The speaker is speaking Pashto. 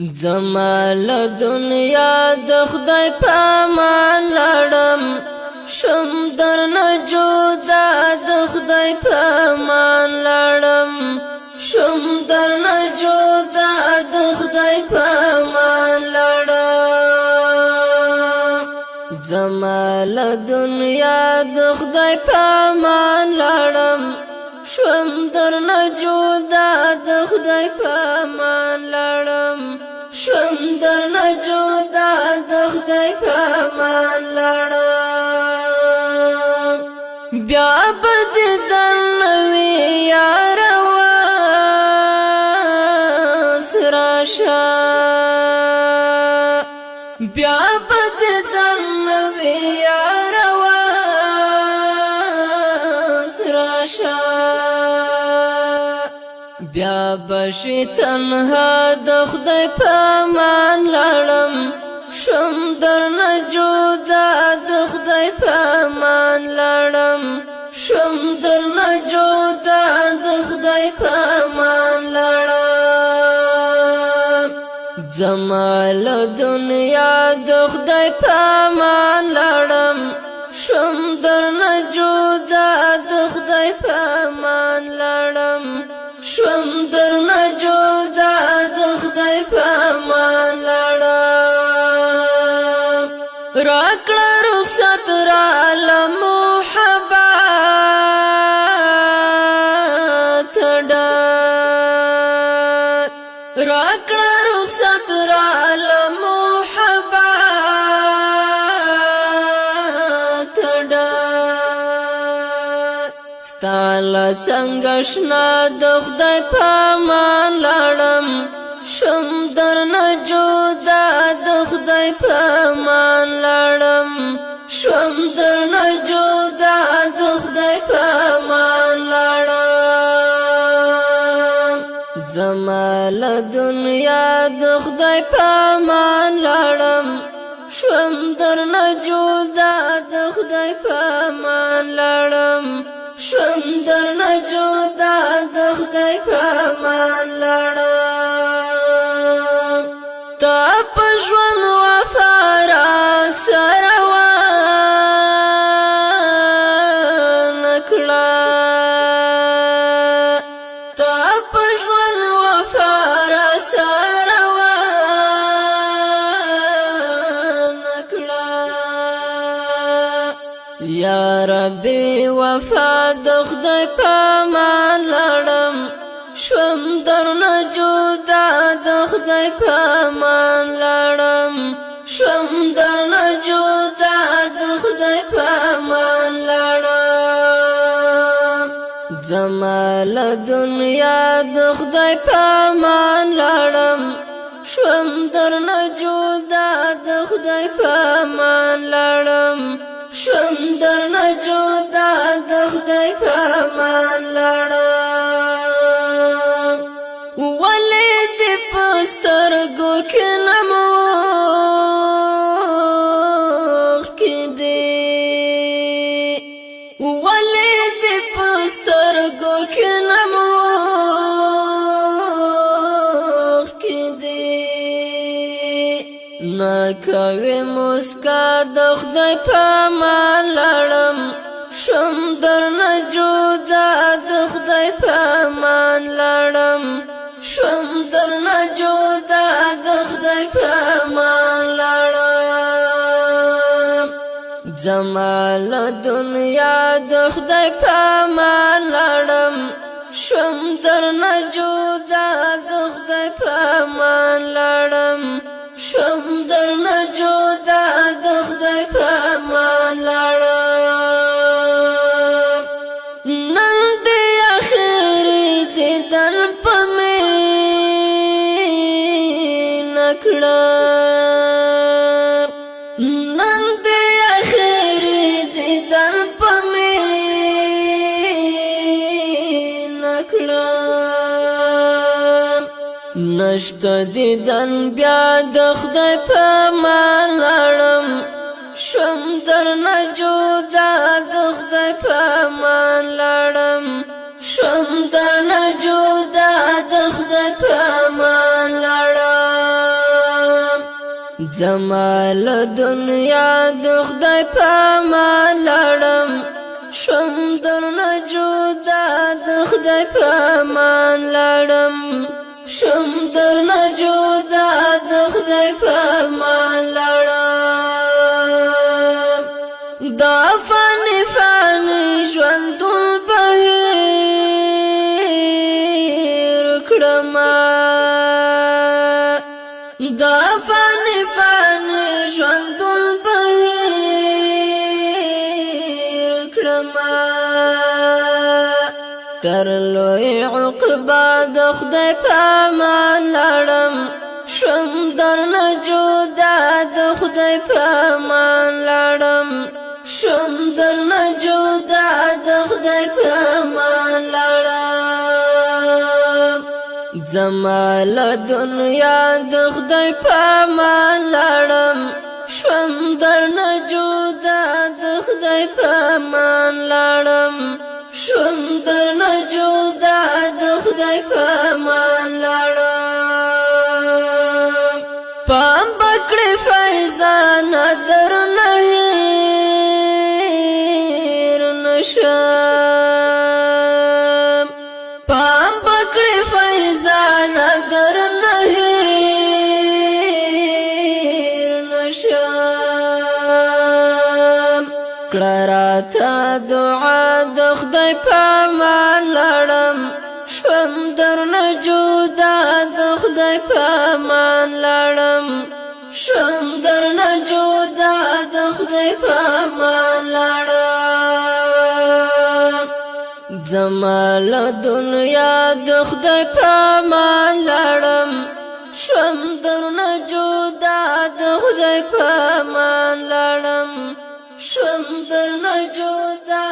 زمال دنیا د خدای پامان لړم شم درنه جدا د خدای پامان لړم شم درنه جدا د خدای پامان لړم زمال دنیا د خدای پامان لړم شم درنه جدا د خدای پامان لړم شم درنه جدا د خدای پامان لړم بیا بد دنوي یار واس راشه بیا بد دنوي یار واس راشه بیا بشي تنها د خدای پامان لړم شم درنه جدا د خدای پامان لړم شم درنه جدا د خدای پامان لړم زمال دنیا د خدای پامان لړم شم درنه جدا د خدای پامان لړم شم درنه جدا د خدای پامان لړم راکړه رخصت را لمحبت ډک راکړه رخصت را لمحبت ډک ستاله څنګه شنه د خدای پامان لړم شم درنه جدا د خدای پامان لړم شم درنه جدا د خدای پامان لړم زمال دنیا د خدای پامان لړم شم درنه جدا د خدای پامان لړم شم درنه جدا د خدای پامان لړم تا په ژوند وفا را سره ونه کړه تا په ژوند وفا را سره ونه کړه یا ربي وفا د خدای پامان لړم شم درنه جدا د خدای پامان لړم شم درنه جدا د خدای پامان لړم زمال دنیا د خدای پامان لړم شم درنه جدا د خدای پامان لړم شم درنه جدا د خدای پامان لړم ولې دې په سترګو کې نموښکې دي ولې دې په سترګو کې نموښکې دي نه کوي مسکا د خدای پامان لړم شم درنه جدا د خدای پامان لړم شم درنه جدا د خدای پامان لړم زمال دنیا د خدای پامان لړم شم درنه جدا د خدای پامان لړم شم درنه جدا د خدای پامان لړم نن دې اخري دیدن په مینه کړه نن دې اخري دیدن په مینه کړه نشته دیدن بیا د خدای پامان لړم شم درنه جدا د خدای پامان لړم شم درنه جدا د خدای پامان لړم زمال دنیا د خدای په امان لړم شم درنه جدا د خدای په امان لړم شم درنه جدا د خدای په امان لړم دا فانی فانی ژوندون بهیر کړم دا فانی فانی ژوندون بهیر کړم تر لوی عقبا د خدای په امان لړم شم درنه جدا د خدای په امان لړم شم درنه جدا د خدای په امان لړم زمال دنیا د خدای په امان لړم شم درنه جدا د خدای په امان لړم شم درنه جدا د خدای په امان لړم پام پکړې فیضان درنه هیر نشم پام پکړې فیضان درنه هیر نشم کړه راته دعا د خدای په امان لړم شوم درنه جدا د خدای په امان لړم شوم درنه جدا د خدای په امان لړم زمال دنیا د خدای په امان لړم شوم درنه جدا د خدای په امان لړم شوم درنه جدا